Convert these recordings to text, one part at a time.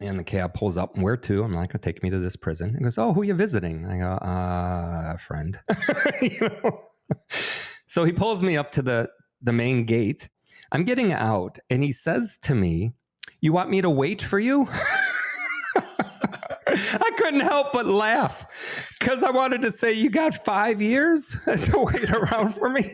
And the cab pulls up, and where to? I'm like, take me to this prison. He goes, oh, who are you visiting? I go, a friend. You know? So he pulls me up to the main gate. I'm getting out, and he says to me, you want me to wait for you? I couldn't help but laugh because I wanted to say, you got 5 years to wait around for me?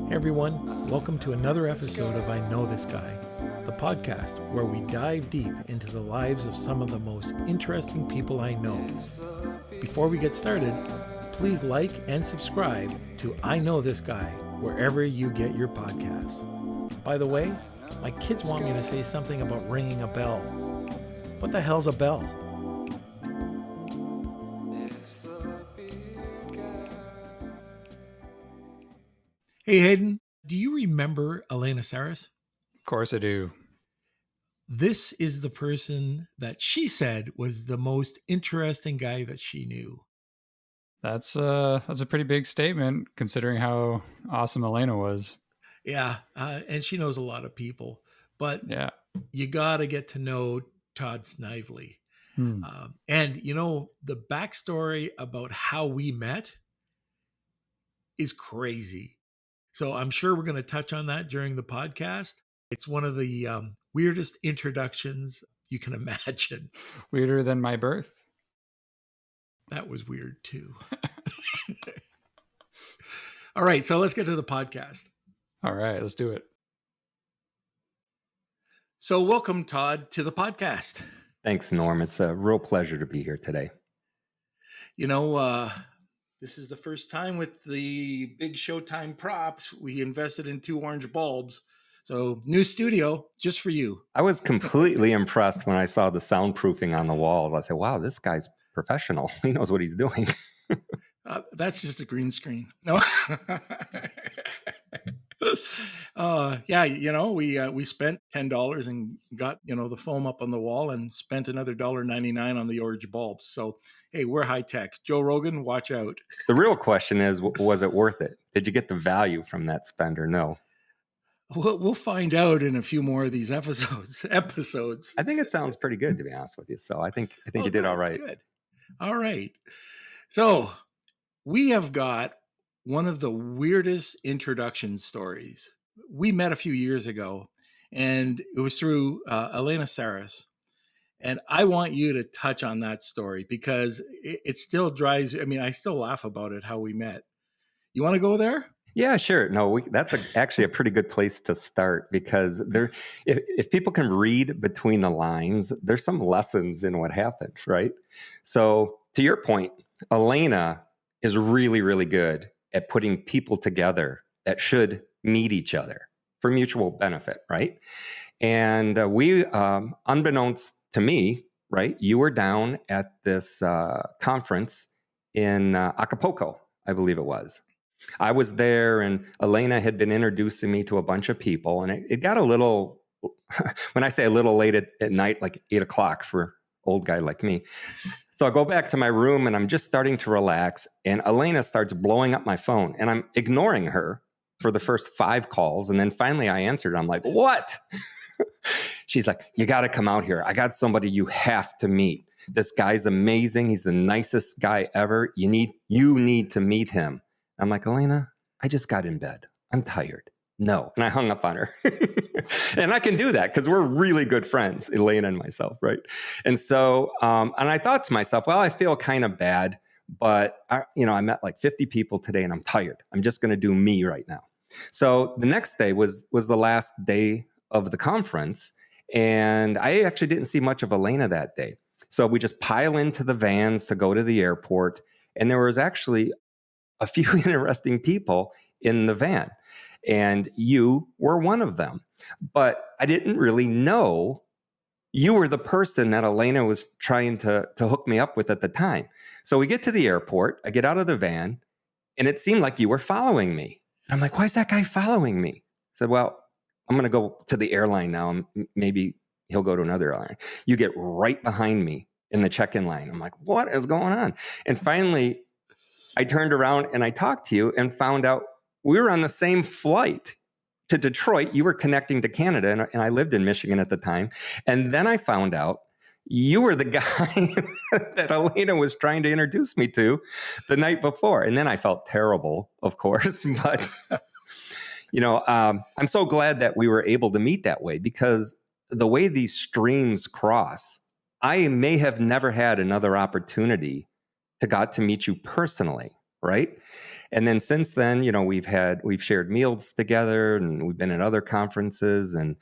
Hey everyone, welcome to another episode of I Know This Guy, the podcast where we dive deep into the lives of some of the most interesting people I know. Before we get started, please like and subscribe to I Know This Guy wherever you get your podcasts. By the way, my kids want me to say something about ringing a bell. What the hell's a bell? Hey Hayden, do you remember Elena Saris? Of course I do. This is the person that she said was the most interesting guy that she knew. That's a pretty big statement considering how awesome Elena was. Yeah, and she knows a lot of people, but Yeah. you got to get to know Todd Snively. And you know, the backstory about how we met is crazy. So I'm sure we're going to touch on that during the podcast. It's one of the weirdest introductions you can imagine. Weirder than my birth. That was weird too. All right, so let's get to the podcast. All right, let's do it. So welcome, Todd, to the podcast. Thanks, Norm. It's a real pleasure to be here today. You know, this is the first time with the big Showtime props. We invested in 2 orange bulbs. So new studio just for you. I was completely impressed when I saw the soundproofing on the walls. I said, wow, this guy's professional. He knows what he's doing. That's just a green screen. No. Yeah, you know, we spent $10 and got, you know, the foam up on the wall and spent another $1.99 on the orange bulbs. So, hey, we're high tech. Joe Rogan, watch out. The real question is, was it worth it? Did you get the value from that spend or no? We'll find out in a few more of these episodes. I think it sounds pretty good, to be honest with you. So I think you did all right. Good. All right. So we have got one of the weirdest introduction stories. We met a few years ago, and it was through Elena Saris. And I want you to touch on that story because it still drives. I mean, I still laugh about it, how we met. You want to go there? Yeah, sure. No, that's actually a pretty good place to start because if people can read between the lines, there's some lessons in what happened, right? So to your point, Elena is really, really good at putting people together that should meet each other for mutual benefit, right? And we, unbeknownst to me, right, you were down at this conference in Acapulco, I believe it was. I was there, and Elena had been introducing me to a bunch of people, and it got a little, when I say a little late at night, like 8 o'clock for an old guy like me. So I go back to my room, and I'm just starting to relax, and Elena starts blowing up my phone, and I'm ignoring her for the first 5 calls, and then finally I answered. I'm like, what? She's like, you got to come out here. I got somebody you have to meet. This guy's amazing. He's the nicest guy ever. You need to meet him. I'm like, Elena, I just got in bed. I'm tired. No. And I hung up on her. And I can do that because we're really good friends, Elena and myself, right? And so, and I thought to myself, well, I feel kind of bad, but I met like 50 people today and I'm tired. I'm just going to do me right now. So the next day was the last day of the conference. And I actually didn't see much of Elena that day. So we just pile into the vans to go to the airport. And there was actually a few interesting people in the van, and you were one of them. But I didn't really know you were the person that Elena was trying to hook me up with at the time. So we get to the airport, I get out of the van, and it seemed like you were following me. I'm like, why is that guy following me? I said, well, I'm going to go to the airline now, and maybe he'll go to another airline. You get right behind me in the check-in line. I'm like, what is going on? And finally, I turned around and I talked to you and found out We were on the same flight to Detroit. You were connecting to Canada, and I lived in Michigan at the time. And then I found out you were the guy that Elena was trying to introduce me to the night before. And then I felt terrible, of course. But, I'm so glad that we were able to meet that way, because the way these streams cross, I may have never had another opportunity to got to meet you personally, right? And then since then, we've shared meals together, and we've been at other conferences, and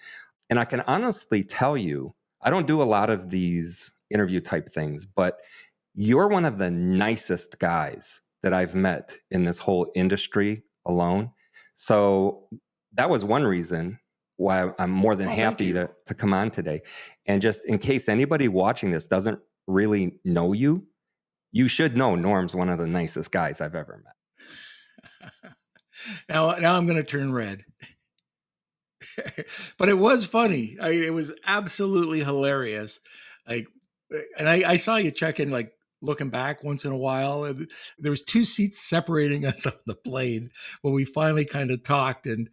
I can honestly tell you, I don't do a lot of these interview type things, but you're one of the nicest guys that I've met in this whole industry alone. So that was one reason why I'm more than happy to come on today. And just in case anybody watching this doesn't really know you, you should know Norm's one of the nicest guys I've ever met. Now I'm going to turn red. But it was funny. It was absolutely hilarious. And I saw you check in, like looking back once in a while, and there was 2 seats separating us on the plane when we finally kind of talked and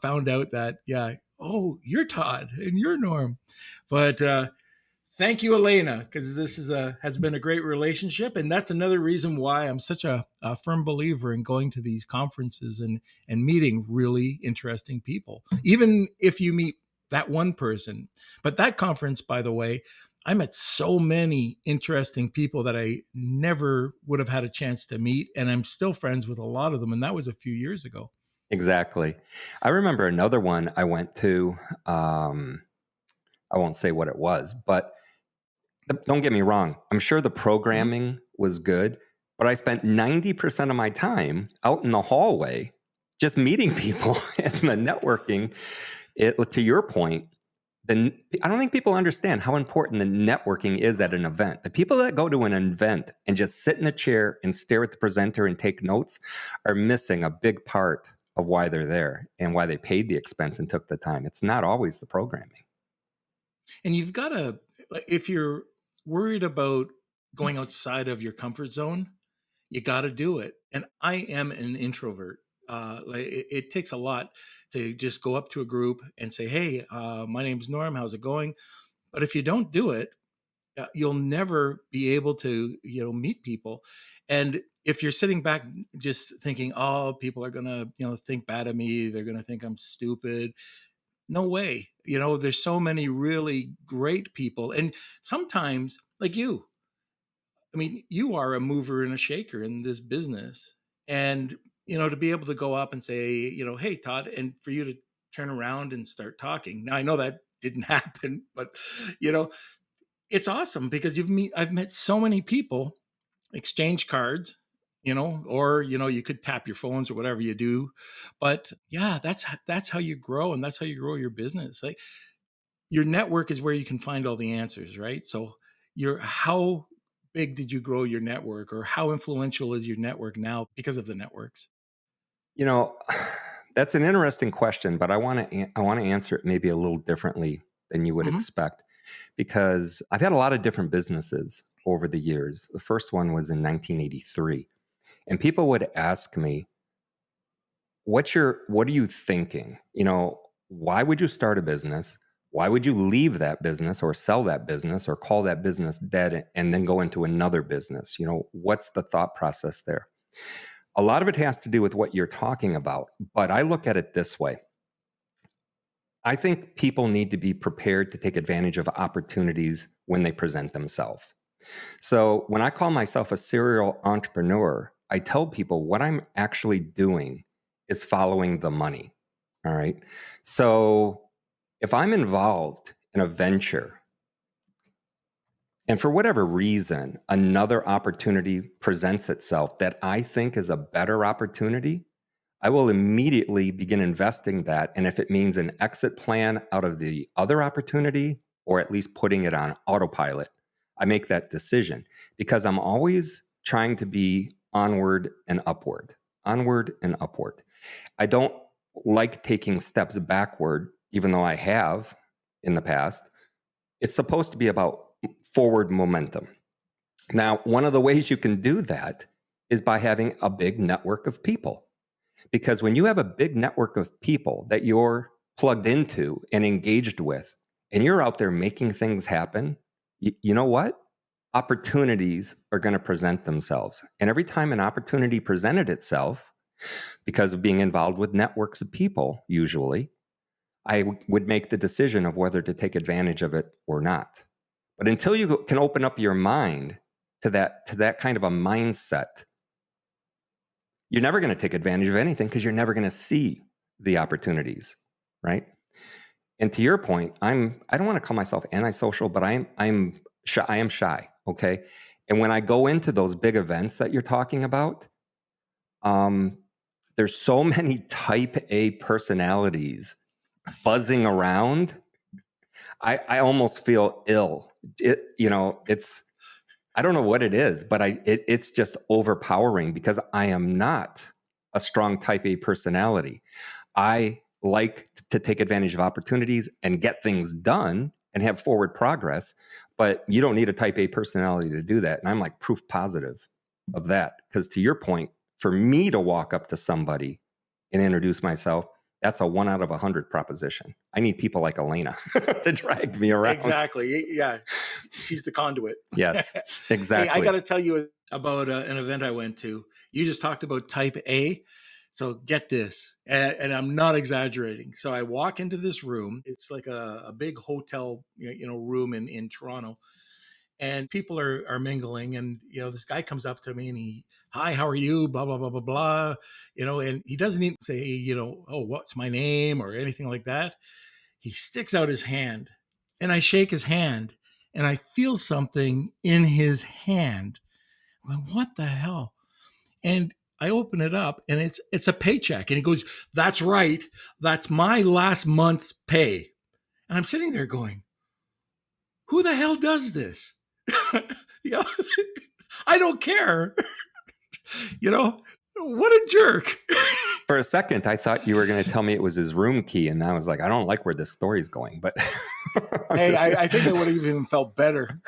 found out that, oh, you're Todd and you're Norm. But thank you, Elena, because this has been a great relationship. And that's another reason why I'm such a firm believer in going to these conferences and meeting really interesting people, even if you meet that one person. But that conference, by the way, I met so many interesting people that I never would have had a chance to meet. And I'm still friends with a lot of them. And that was a few years ago. Exactly. I remember another one I went to. I won't say what it was, but don't get me wrong. I'm sure the programming was good, but I spent 90% of my time out in the hallway just meeting people and the networking. To your point, I don't think people understand how important the networking is at an event. The people that go to an event and just sit in a chair and stare at the presenter and take notes are missing a big part of why they're there and why they paid the expense and took the time. It's not always the programming. And you've got to, if you're worried about going outside of your comfort zone, you got to do it. And I am an introvert. It takes a lot to just go up to a group and say, hey, my name's Norm. How's it going? But if you don't do it, you'll never be able to, meet people. And if you're sitting back just thinking, oh, people are going to, think bad of me, they're going to think I'm stupid. No way. There's so many really great people. And sometimes, like you, I mean, you are a mover and a shaker in this business. And, to be able to go up and say, hey, Todd, and for you to turn around and start talking. Now, I know that didn't happen, but, it's awesome because I've met so many people, exchange cards, or, you could tap your phones or whatever you do. But yeah, that's how you grow, and that's how you grow your business. Like, your network is where you can find all the answers, right? So how big did you grow your network, or how influential is your network now because of the networks? That's an interesting question, but I want to answer it maybe a little differently than you would expect, because I've had a lot of different businesses over the years. The first one was in 1983, and people would ask me, what are you thinking? Why would you start a business? Why would you leave that business or sell that business or call that business dead and then go into another business? What's the thought process there? A lot of it has to do with what you're talking about, but I look at it this way. I think people need to be prepared to take advantage of opportunities when they present themselves. So when I call myself a serial entrepreneur, I tell people what I'm actually doing is following the money. All right. So if I'm involved in a venture, and for whatever reason, another opportunity presents itself that I think is a better opportunity, I will immediately begin investing that. And if it means an exit plan out of the other opportunity, or at least putting it on autopilot, I make that decision, because I'm always trying to be onward and upward. I don't like taking steps backward, even though I have in the past. It's supposed to be about forward momentum. Now, one of the ways you can do that is by having a big network of people. Because when you have a big network of people that you're plugged into and engaged with, and you're out there making things happen, you know what? Opportunities are going to present themselves. And every time an opportunity presented itself, because of being involved with networks of people, usually, I would make the decision of whether to take advantage of it or not. But until you can open up your mind to that kind of a mindset, you're never going to take advantage of anything because you're never going to see the opportunities, right? And to your point, I don't want to call myself antisocial, but I'm shy. I am shy. Okay. And when I go into those big events that you're talking about, there's so many type A personalities buzzing around. I almost feel ill. I don't know what it is, but it's just overpowering because I am not a strong type A personality. I like to take advantage of opportunities and get things done and have forward progress, but you don't need a type A personality to do that. And I'm like proof positive of that. Because to your point, for me to walk up to somebody and introduce myself, that's a 1 out of 100 proposition. I need people like Elena to drag me around. Exactly. Yeah. She's the conduit. Yes, exactly. Hey, I got to tell you about an event I went to. You just talked about type A. So get this, and I'm not exaggerating. So I walk into this room. It's like a big hotel, room in Toronto, and people are mingling. And this guy comes up to me and hi, how are you? Blah blah blah blah blah. And he doesn't even say, oh, what's my name or anything like that. He sticks out his hand, and I shake his hand, and I feel something in his hand. I'm like, what the hell? And I open it up, and it's a paycheck. And he goes, that's right. That's my last month's pay. And I'm sitting there going, who the hell does this? Yeah, I don't care. What a jerk. For a second, I thought you were going to tell me it was his room key. And I was like, I don't like where this story's going. But hey, I think I would have even felt better.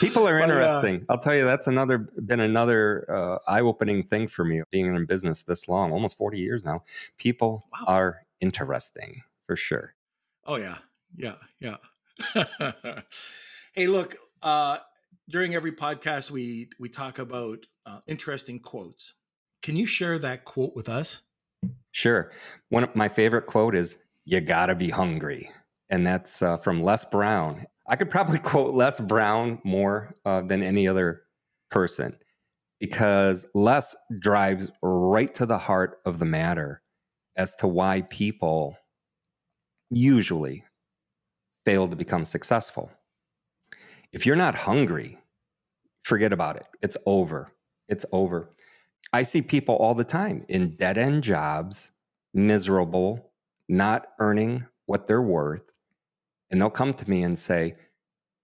People are interesting. I'll tell you, that's been another eye-opening thing for me, being in business this long, almost 40 years now. People are interesting, for sure. Oh, yeah. Yeah. Hey, look, during every podcast, we talk about interesting quotes. Can you share that quote with us? Sure. One of my favorite quote is, you gotta be hungry. And that's from Les Brown. I could probably quote Les Brown more than any other person, because Les drives right to the heart of the matter as to why people usually fail to become successful. If you're not hungry, forget about it. It's over. It's over. I see people all the time in dead-end jobs, miserable, not earning what they're worth, and they'll come to me and say,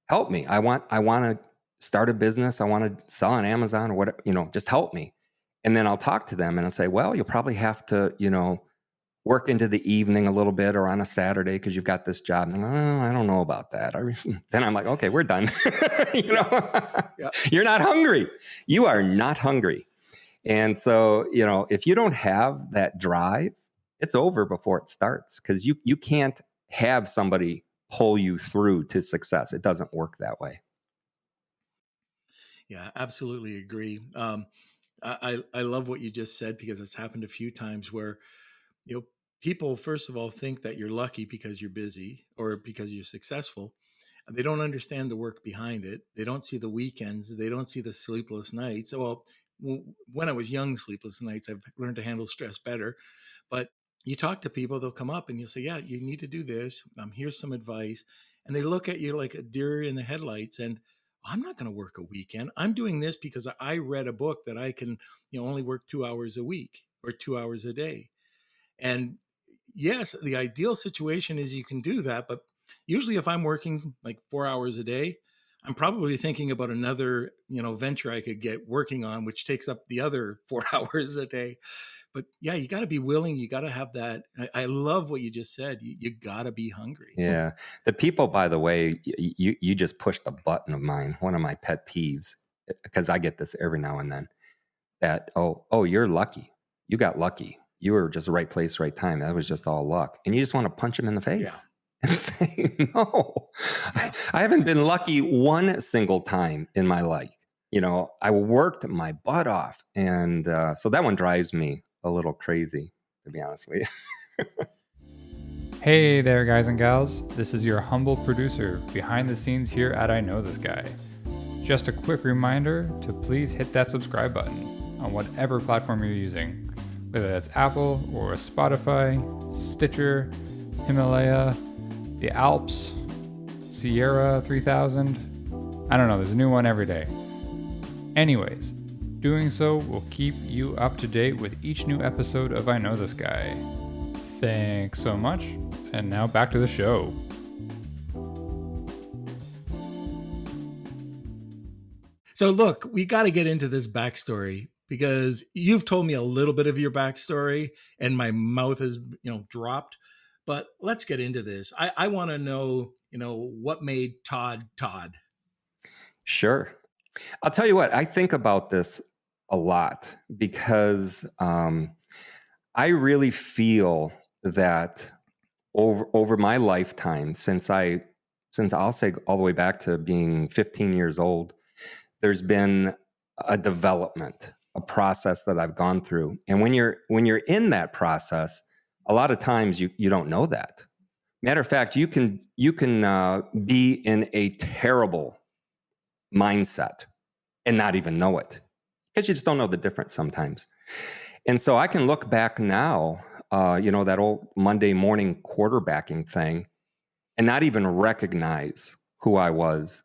help me. I want to start a business. I want to sell on Amazon or whatever, just help me. And then I'll talk to them and I'll say, well, you'll probably have to, work into the evening a little bit or on a Saturday because you've got this job. And I don't know about that. Then I'm like, okay, we're done. Yeah. You're not hungry. You are not hungry. And so, if you don't have that drive, it's over before it starts, because you can't have somebody pull you through to success. It doesn't work that way. Yeah, absolutely agree. I love what you just said, because it's happened a few times where, people, first of all, think that you're lucky because you're busy or because you're successful. They don't understand the work behind it. They don't see the weekends. They don't see the sleepless nights. Well, when I was young, sleepless nights, I've learned to handle stress better. But you talk to people, they'll come up and you'll say, yeah, you need to do this. Here's some advice. And they look at you like a deer in the headlights. And I'm not going to work a weekend. I'm doing this because I read a book that I can, only work 2 hours a week or 2 hours a day. And yes, the ideal situation is you can do that. But usually if I'm working like 4 hours a day, I'm probably thinking about another, venture I could get working on, which takes up the other 4 hours a day. But yeah, you got to be willing. You got to have that. I love what you just said. You got to be hungry. Yeah. The people, by the way, you just pushed a button of mine, one of my pet peeves, because I get this every now and then. that, oh, you're lucky. You got lucky. You were just right place, right time. That was just all luck. And you just want to punch them in the face and say, no, I haven't been lucky one single time in my life. I worked my butt off. And so that one drives me a little crazy, to be honest with you. Hey there, guys and gals. This is your humble producer behind the scenes here at I Know This Guy. Just a quick reminder to please hit that subscribe button on whatever platform you're using, whether that's Apple or Spotify, Stitcher, Himalaya, the Alps, Sierra 3000. I don't know, there's a new one every day. Anyways, doing so will keep you up to date with each new episode of I Know This Guy. Thanks so much, and now back to the show. So look, we got to get into this backstory because you've told me a little bit of your backstory and my mouth has, dropped. But let's get into this. I want to know, what made Todd Todd. Sure. I'll tell you what, I think about this a lot because I really feel that over my lifetime, since I'll say all the way back to being 15 years old, there's been a development, a process that I've gone through. And when you're in that process, a lot of times you don't know that. Matter of fact, you can be in a terrible mindset and not even know it because you just don't know the difference sometimes. And so I can look back now, that old Monday morning quarterbacking thing, and not even recognize who I was,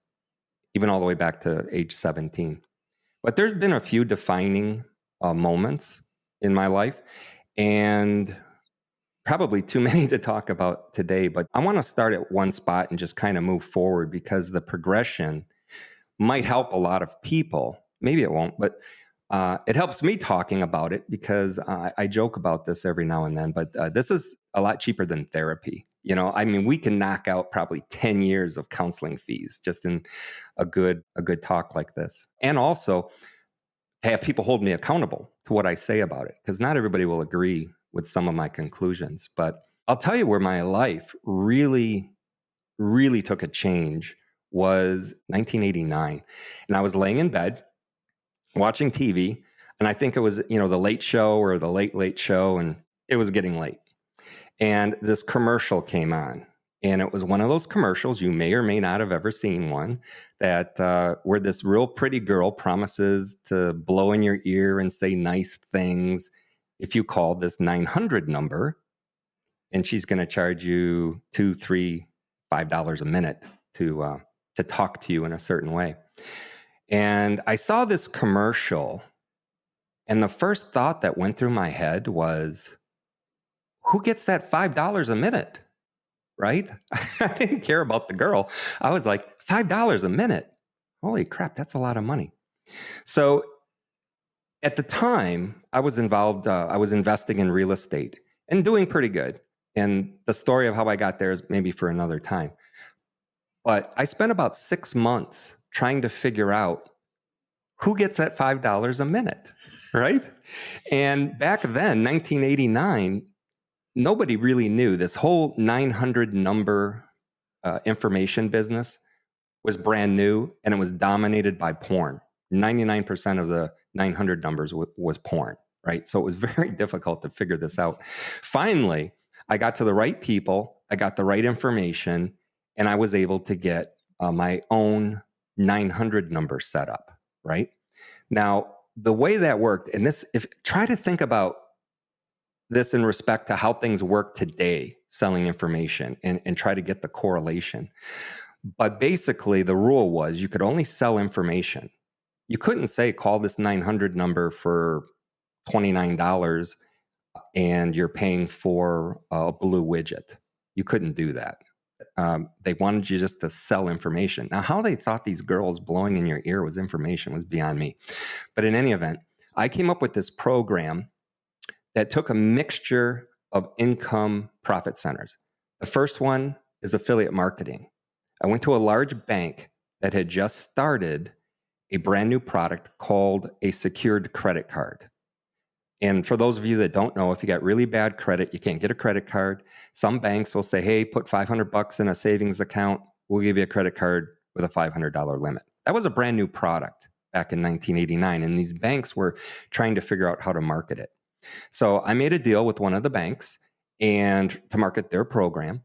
even all the way back to age 17. But there's been a few defining moments in my life, and probably too many to talk about today. But I want to start at one spot and just kind of move forward because the progression might help a lot of people. Maybe it won't, but it helps me talking about it because I joke about this every now and then, but this is a lot cheaper than therapy. We can knock out probably 10 years of counseling fees just in a good talk like this. And also to have people hold me accountable to what I say about it, because not everybody will agree with some of my conclusions. But I'll tell you where my life really, really took a change was 1989. And I was laying in bed watching TV, and I think it was, the Late Show or the Late Show, and it was getting late. And this commercial came on, and it was one of those commercials, you may or may not have ever seen one, that where this real pretty girl promises to blow in your ear and say nice things if you call this 900 number, and she's going to charge you $2, $3, $5 a minute to talk to you in a certain way. And I saw this commercial, and the first thought that went through my head was, who gets that $5 a minute, right? I didn't care about the girl. I was like, $5 a minute? Holy crap, that's a lot of money. So at the time, I was involved, I was investing in real estate and doing pretty good. And the story of how I got there is maybe for another time. But I spent about 6 months trying to figure out who gets that $5 a minute, right? And back then, 1989, nobody really knew. This whole 900 number information business was brand new, and it was dominated by porn. 99% of the 900 numbers was porn, right? So it was very difficult to figure this out. Finally, I got to the right people, I got the right information, and I was able to get my own 900 number set up, right? Now, the way that worked, and try to think about this in respect to how things work today, selling information, and try to get the correlation. But basically, the rule was you could only sell information. You couldn't say, call this 900 number for $29 and you're paying for a blue widget. You couldn't do that. They wanted you just to sell information. Now, how they thought these girls blowing in your ear was information was beyond me. But in any event, I came up with this program that took a mixture of income profit centers. The first one is affiliate marketing. I went to a large bank that had just started a brand new product called a secured credit card. And for those of you that don't know, if you got really bad credit, you can't get a credit card. Some banks will say, hey, put $500 in a savings account. We'll give you a credit card with a $500 limit. That was a brand new product back in 1989. And these banks were trying to figure out how to market it. So I made a deal with one of the banks and to market their program.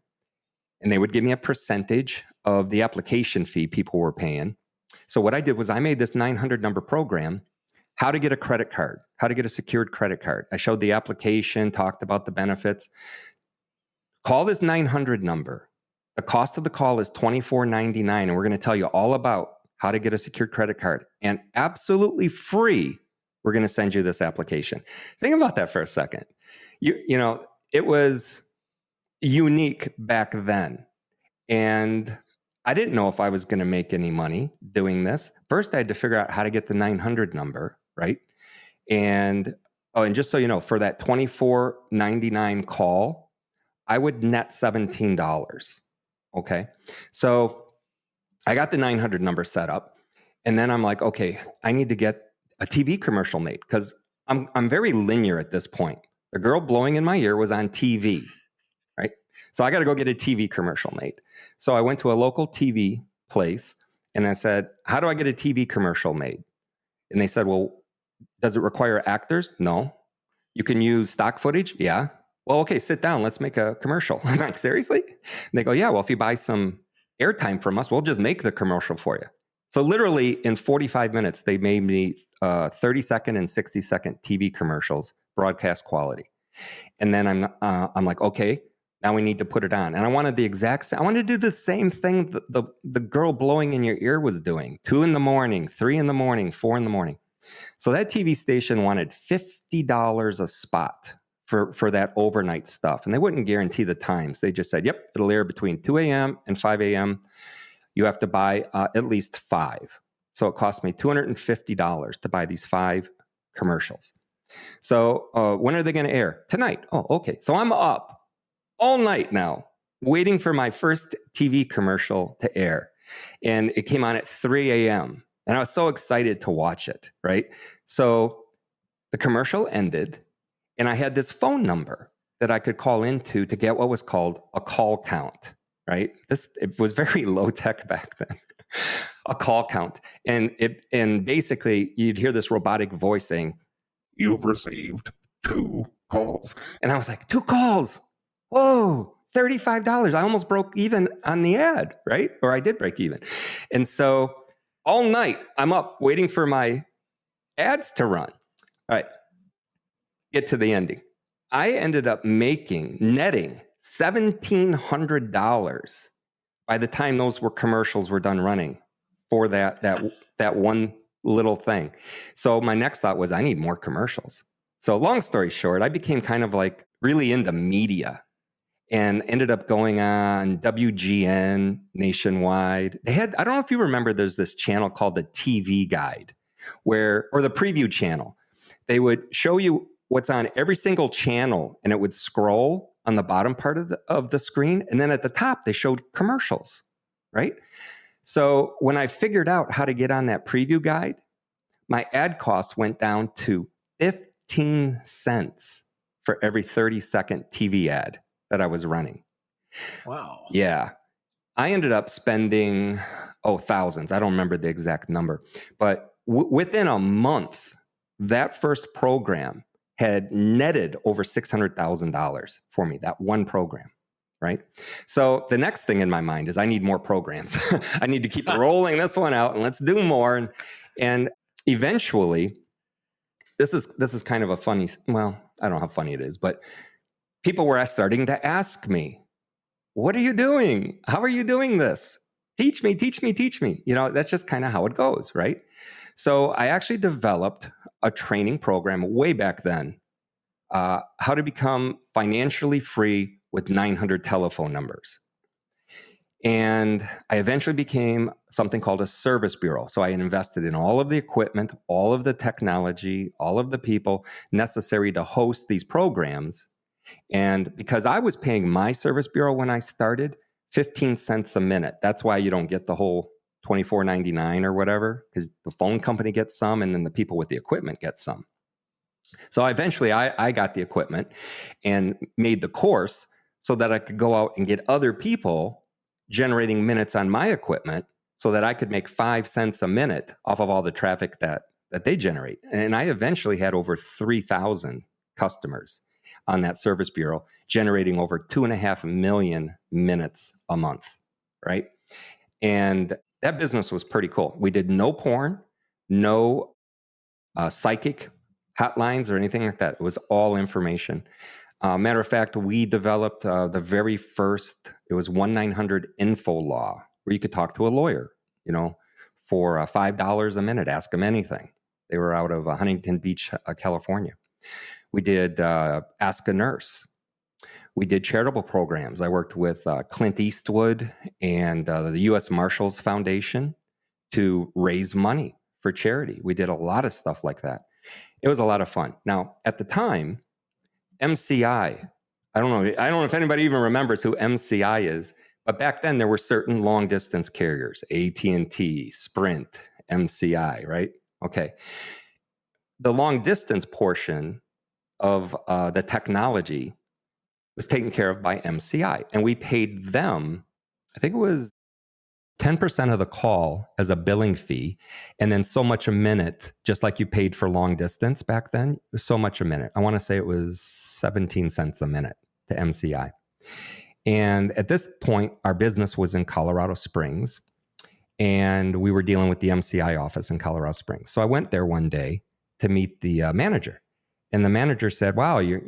And they would give me a percentage of the application fee people were paying. So what I did was I made this 900 number program, how to get a credit card, how to get a secured credit card. I showed the application, talked about the benefits. Call this 900 number. The cost of the call is $24.99, and we're going to tell you all about how to get a secured credit card. And absolutely free, we're going to send you this application. Think about that for a second. You know, it was unique back then. And I didn't know if I was going to make any money doing this. First, I had to figure out how to get the 900 number, right? And just so you know, for that $24.99 call, I would net $17. Okay. So I got the 900 number set up. And then I'm like, okay, I need to get a TV commercial made because I'm very linear at this point. The girl blowing in my ear was on TV, right? So I got to go get a TV commercial made. So I went to a local TV place and I said, how do I get a TV commercial made? And they said, well, does it require actors? No. You can use stock footage? Yeah. Well, okay, sit down. Let's make a commercial. I'm like, seriously? And they go, yeah, well, if you buy some airtime from us, we'll just make the commercial for you. So literally in 45 minutes, they made me 30-second and 60-second TV commercials, broadcast quality. And then I'm like, okay, now we need to put it on. And I wanted the exact same. I wanted to do the same thing the girl blowing in your ear was doing. 2 a.m, 3 a.m, 4 a.m. So that TV station wanted $50 a spot for that overnight stuff. And they wouldn't guarantee the times. They just said, yep, it'll air between 2 a.m. and 5 a.m. You have to buy at least 5. So it cost me $250 to buy these 5 commercials. So when are they going to air? Tonight. Oh, okay. So I'm up all night now waiting for my first TV commercial to air. And it came on at 3 a.m. And I was so excited to watch it, right? So the commercial ended and I had this phone number that I could call into to get what was called a call count, right? It was very low tech back then. A call count. And basically you'd hear this robotic voice saying, you've received 2 calls. And I was like, 2 calls? Whoa, $35. I almost broke even on the ad, right? Or I did break even. And so all night I'm up waiting for my ads to run. All right, get to the ending. I ended up netting $1,700 by the time those commercials were done running for that one little thing. So my next thought was I need more commercials. So long story short, I became kind of like really into media and ended up going on WGN nationwide. I don't know if you remember, there's this channel called the TV Guide or the preview channel. They would show you what's on every single channel and it would scroll on the bottom part of the screen. And then at the top, they showed commercials, right? So when I figured out how to get on that preview guide, my ad costs went down to 15 cents for every 30-second TV ad that I was running. Wow. Yeah. I ended up spending, thousands. I don't remember the exact number. But within a month, that first program had netted over $600,000 for me, that one program. Right. So the next thing in my mind is I need more programs. I need to keep rolling this one out and let's do more. And eventually, this is kind of a funny, well, I don't know how funny it is, but people were starting to ask me, what are you doing? How are you doing this? Teach me, teach me, teach me. You know, that's just kind of how it goes, right? So I actually developed a training program way back then, how to become financially free with 900 telephone numbers. And I eventually became something called a service bureau. So I invested in all of the equipment, all of the technology, all of the people necessary to host these programs. And because I was paying my service bureau when I started 15 cents a minute, that's why you don't get the whole $24.99 or whatever, because the phone company gets some and then the people with the equipment get some. So eventually I got the equipment and made the course so that I could go out and get other people generating minutes on my equipment so that I could make 5 cents a minute off of all the traffic that they generate. And I eventually had over 3,000 customers on that service bureau, generating over 2.5 million minutes a month, right? And that business was pretty cool. We did no porn, no psychic hotlines or anything like that. It was all information. Matter of fact, we developed the very first, it was 1-900-INFO law, where you could talk to a lawyer, for $5 a minute, ask them anything. They were out of Huntington Beach, California. We did Ask a Nurse. We did charitable programs. I worked with Clint Eastwood and the U.S. Marshals Foundation to raise money for charity. We did a lot of stuff like that. It was a lot of fun. Now, at the time, MCI, I don't know if anybody even remembers who MCI is, but back then there were certain long distance carriers, AT&T, Sprint, MCI, right? Okay. The long distance portion of the technology was taken care of by MCI, and we paid them, I think it was 10% of the call as a billing fee, and then so much a minute, just like you paid for long distance back then, it was so much a minute. I want to say it was 17 cents a minute to MCI. And at this point, our business was in Colorado Springs, and we were dealing with the MCI office in Colorado Springs. So I went there one day to meet the manager, and the manager said, "Wow, you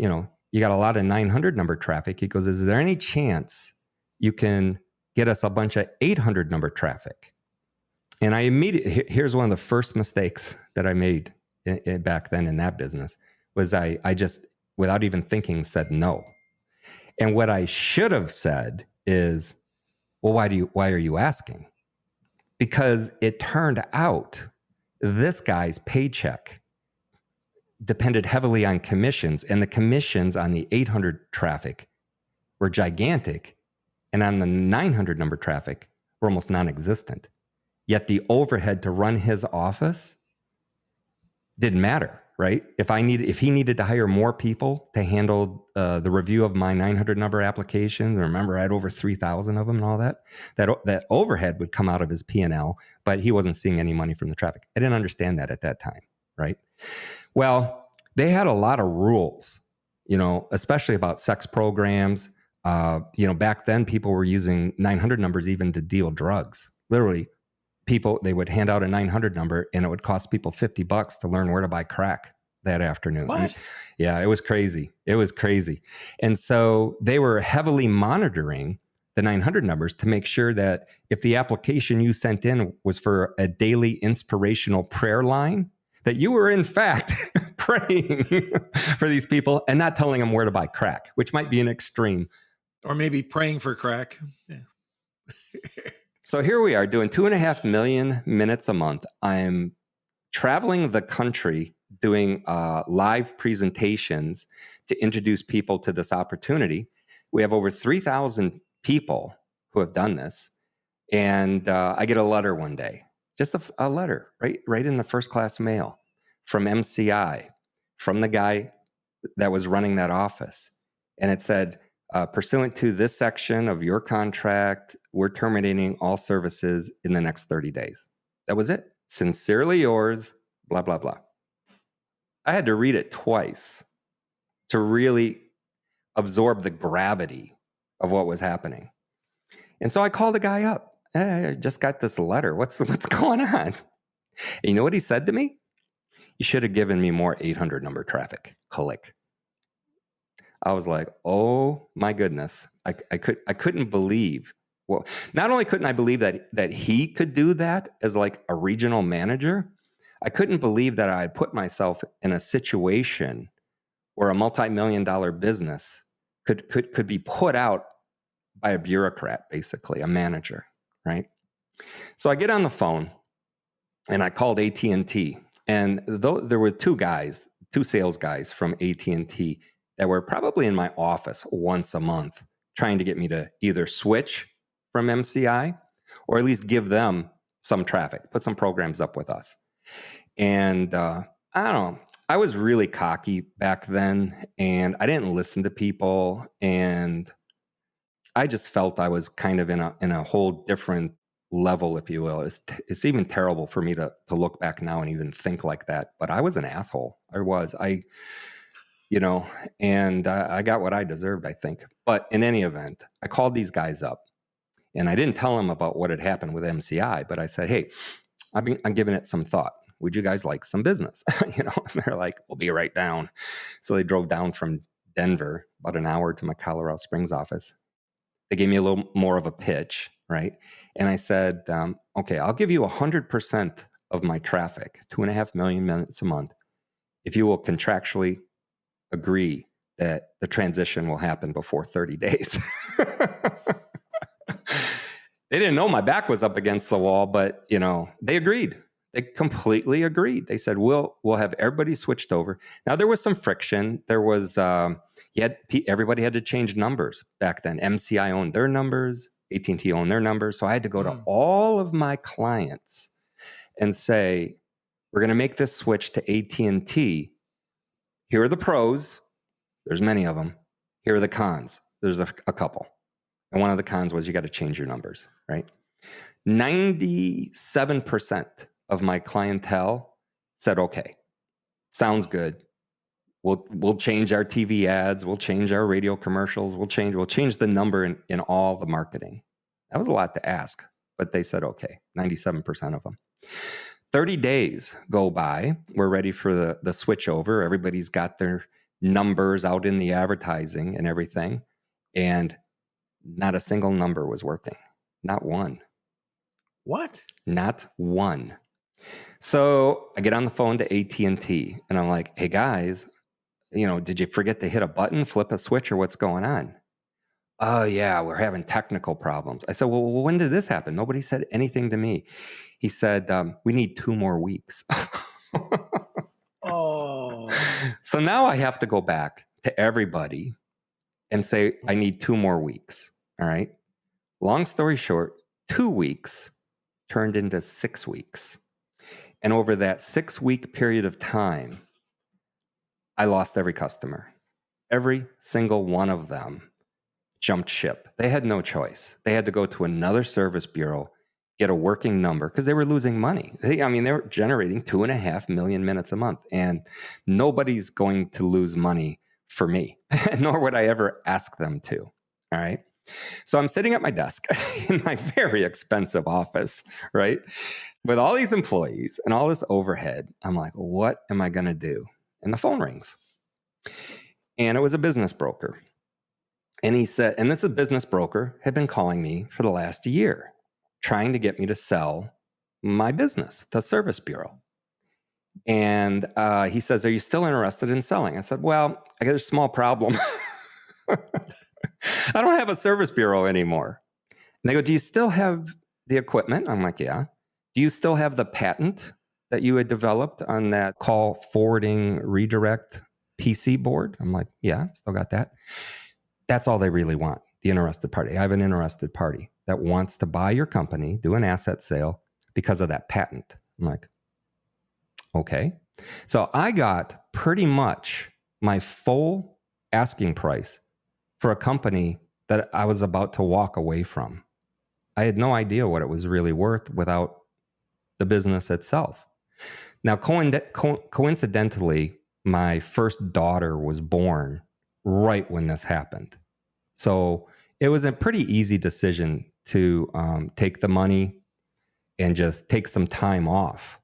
got a lot of 900 number traffic." He goes, "Is there any chance you can get us a bunch of 800 number traffic?" And I immediately, here's one of the first mistakes that I made back then in that business, was I just, without even thinking, said no. And what I should have said is, "Well, why are you asking?" Because it turned out this guy's paycheck depended heavily on commissions, and the commissions on the 800 traffic were gigantic, and on the 900 number traffic were almost non-existent. Yet the overhead to run his office didn't matter, right? If he needed to hire more people to handle the review of my 900 number applications, and remember I had over 3,000 of them and all that overhead would come out of his P&L, but he wasn't seeing any money from the traffic. I didn't understand that at that time, right? Well, they had a lot of rules, especially about sex programs. Back then people were using 900 numbers even to deal drugs. Literally, they would hand out a 900 number and it would cost people $50 to learn where to buy crack that afternoon. What? Yeah, it was crazy. And so they were heavily monitoring the 900 numbers to make sure that if the application you sent in was for a daily inspirational prayer line, that you were in fact praying for these people and not telling them where to buy crack, which might be an extreme. Or maybe praying for crack. Yeah. So here we are doing 2.5 million minutes a month. I'm traveling the country doing live presentations to introduce people to this opportunity. We have over 3,000 people who have done this. And I get a letter one day, just a letter, right in the first class mail from MCI, from the guy that was running that office. And it said, pursuant to this section of your contract, we're terminating all services in the next 30 days. That was it. Sincerely yours, blah, blah, blah. I had to read it twice to really absorb the gravity of what was happening. And so I called the guy up. "Hey, I just got this letter. What's going on?" And you know what he said to me? "You should have given me more 800 number traffic." Click. I was like, oh my goodness. I couldn't believe. Well, not only couldn't I believe that he could do that as like a regional manager, I couldn't believe that I had put myself in a situation where a multi-million-dollar business could be put out by a bureaucrat, basically, a manager, right? So I get on the phone and I called AT&T, and there were two sales guys from AT&T that were probably in my office once a month trying to get me to either switch from MCI or at least give them some traffic, put some programs up with us. And I don't know, I was really cocky back then, and I didn't listen to people, and I just felt I was kind of in a whole different level, if you will. It's even terrible for me to look back now and even think like that. But I was an asshole. You know, and I got what I deserved, I think. But in any event, I called these guys up, and I didn't tell them about what had happened with MCI, but I said, hey, I'm giving it some thought. Would you guys like some business? You know, and they're like, we'll be right down. So they drove down from Denver, about an hour, to my Colorado Springs office. They gave me a little more of a pitch, right? And I said, okay, I'll give you 100% of my traffic, 2.5 million minutes a month, if you will contractually agree that the transition will happen before 30 days. They didn't know my back was up against the wall, but you know, they agreed. They completely agreed. They said, we'll have everybody switched over. Now there was some friction. There was, everybody had to change numbers back then. MCI owned their numbers, AT&T owned their numbers. So I had to go to all of my clients and say, we're going to make this switch to AT&T. Here are the pros. There's many of them. Here are the cons. There's a couple. And one of the cons was you got to change your numbers, right? 97% of my clientele said, okay, sounds good. We'll change our TV ads. We'll change our radio commercials. We'll change the number in all the marketing. That was a lot to ask, but they said, okay, 97% of them. 30 days go by. We're ready for the switch over. Everybody's got their numbers out in the advertising and everything. And not a single number was working. Not one. What? Not one. So I get on the phone to AT&T and I'm like, hey guys, you know, did you forget to hit a button, flip a switch, or what's going on? Oh yeah, we're having technical problems. I said, well, when did this happen? Nobody said anything to me. He said, we need 2 more weeks. Oh. So now I have to go back to everybody and say, I need 2 more weeks. All right. Long story short, 2 weeks turned into 6 weeks. And over that 6-week period of time, I lost every customer. Every single one of them jumped ship. They had no choice. They had to go to another service bureau, get a working number, because they were losing money. They were generating 2.5 million minutes a month, and nobody's going to lose money for me, nor would I ever ask them to. All right. So I'm sitting at my desk in my very expensive office, right, with all these employees and all this overhead. I'm like, what am I going to do? And the phone rings. And it was a business broker. And he said, and this business broker had been calling me for the last year, trying to get me to sell my business to Service Bureau. And he says, are you still interested in selling? I said, well, I got a small problem. I don't have a Service Bureau anymore. And they go, do you still have the equipment? I'm like, yeah. Do you still have the patent that you had developed on that call forwarding redirect PC board? I'm like, yeah, still got that. That's all they really want, the interested party. I have an interested party that wants to buy your company, do an asset sale because of that patent. I'm like, okay. So I got pretty much my full asking price for a company that I was about to walk away from. I had no idea what it was really worth without the business itself. Now, coincidentally, my first daughter was born right when this happened. So it was a pretty easy decision to take the money and just take some time off.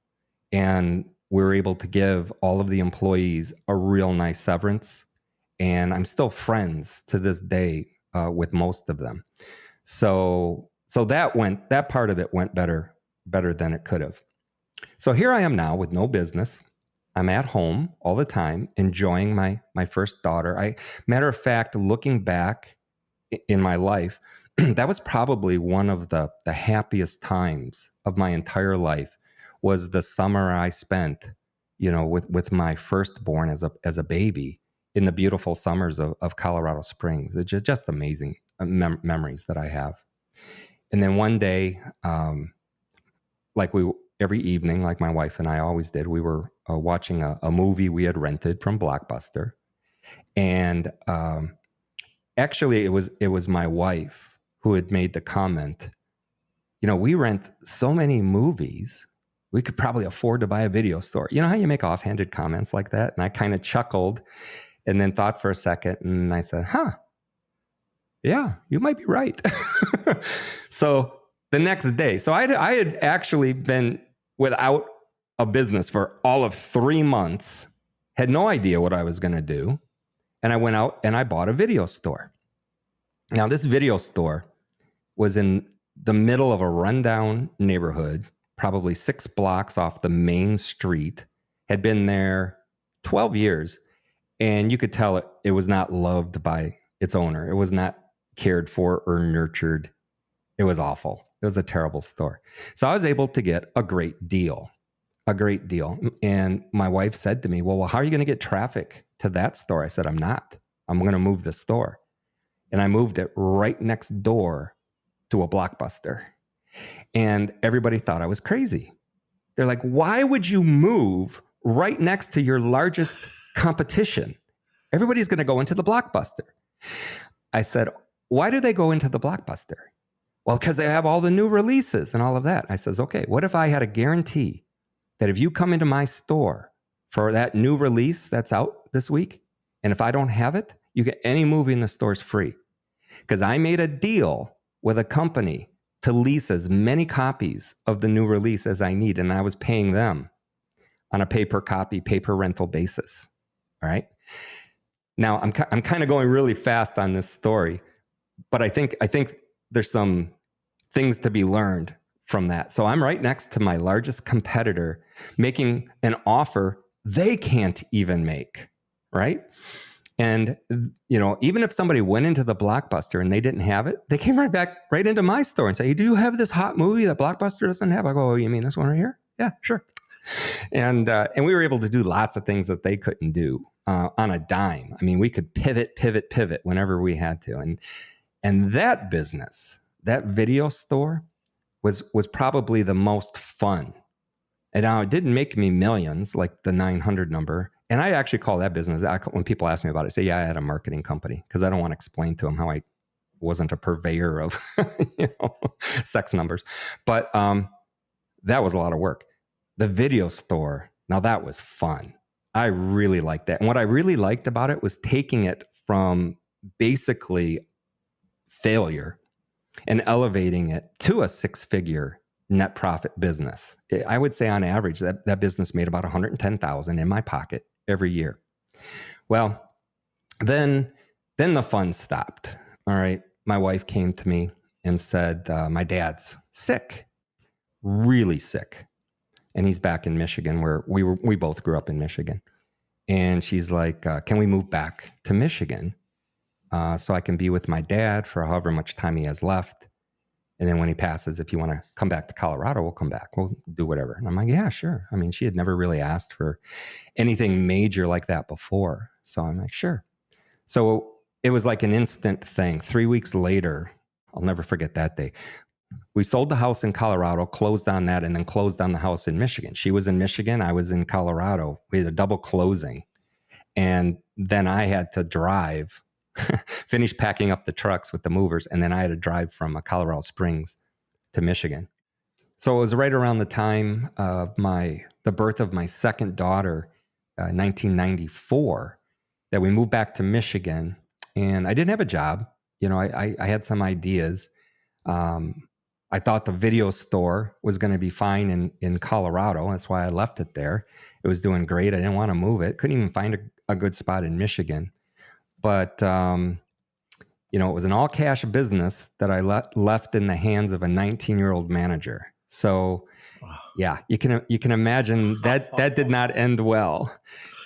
And we were able to give all of the employees a real nice severance. And I'm still friends to this day with most of them. So that part of it went better than it could have. So here I am now with no business. I'm at home all the time, enjoying my first daughter. Matter of fact, looking back in my life, that was probably one of the happiest times of my entire life, was the summer I spent, with my firstborn as a baby in the beautiful summers of Colorado Springs. It's just amazing memories that I have. And then one day, every evening, like my wife and I always did, we were watching a movie we had rented from Blockbuster. And actually, it was my wife who had made the comment, we rent so many movies, we could probably afford to buy a video store. You know how you make offhanded comments like that? And I kind of chuckled and then thought for a second, and I said, yeah, you might be right. So the next day, I had actually been without a business for all of 3 months, had no idea what I was going to do. And I went out and I bought a video store. Now, this video store was in the middle of a rundown neighborhood, probably 6 blocks off the main street, had been there 12 years. And you could tell it was not loved by its owner. It was not cared for or nurtured. It was awful. It was a terrible store. So I was able to get a great deal. And my wife said to me, well, how are you going to get traffic to that store? I said, I'm not. I'm going to move the store. And I moved it right next door to a Blockbuster. And everybody thought I was crazy. They're like, why would you move right next to your largest competition? Everybody's going to go into the Blockbuster. I said, why do they go into the Blockbuster? Well, because they have all the new releases and all of that. I says, okay, what if I had a guarantee that if you come into my store for that new release that's out this week, and if I don't have it, you get any movie in the stores free? Because I made a deal with a company to lease as many copies of the new release as I need, and I was paying them on a pay-per-copy, pay-per-rental basis. All right. Now, I'm kind of going really fast on this story, but I think there's some things to be learned from that. So I'm right next to my largest competitor making an offer they can't even make, right? And, even if somebody went into the Blockbuster and they didn't have it, they came right into my store and say, hey, do you have this hot movie that Blockbuster doesn't have? I go, oh, you mean this one right here? Yeah, sure. And we were able to do lots of things that they couldn't do on a dime. I mean, we could pivot whenever we had to. And that business, that video store was probably the most fun. And now it didn't make me millions like the 900 number. And I actually call that business, when people ask me about it, I say, yeah, I had a marketing company, because I don't want to explain to them how I wasn't a purveyor of sex numbers. But that was a lot of work. The video store, now that was fun. I really liked that. And what I really liked about it was taking it from basically failure and elevating it to a 6-figure net profit business. I would say on average that business made about $110,000 in my pocket every year. Well, then the fun stopped. All right. My wife came to me and said, my dad's sick, really sick. And he's back in Michigan, where we both grew up in Michigan. And she's like, can we move back to Michigan so I can be with my dad for however much time he has left? And then when he passes, if you want to come back to Colorado, we'll come back. We'll do whatever. And I'm like, yeah, sure. I mean, she had never really asked for anything major like that before. So I'm like, sure. So it was like an instant thing. 3 weeks later, I'll never forget that day. We sold the house in Colorado, closed on that, and then closed on the house in Michigan. She was in Michigan. I was in Colorado. We had a double closing. And then I had to drive, finish packing up the trucks with the movers, and then I had to drive from Colorado Springs to Michigan. So it was right around the time of the birth of my second daughter, 1994, that we moved back to Michigan. And I didn't have a job. I had some ideas. I thought the video store was going to be fine in Colorado. That's why I left it there. It was doing great. I didn't want to move it. Couldn't even find a good spot in Michigan. But, it was an all cash business that I left in the hands of a 19-year-old manager. So, yeah, you can imagine that did not end well.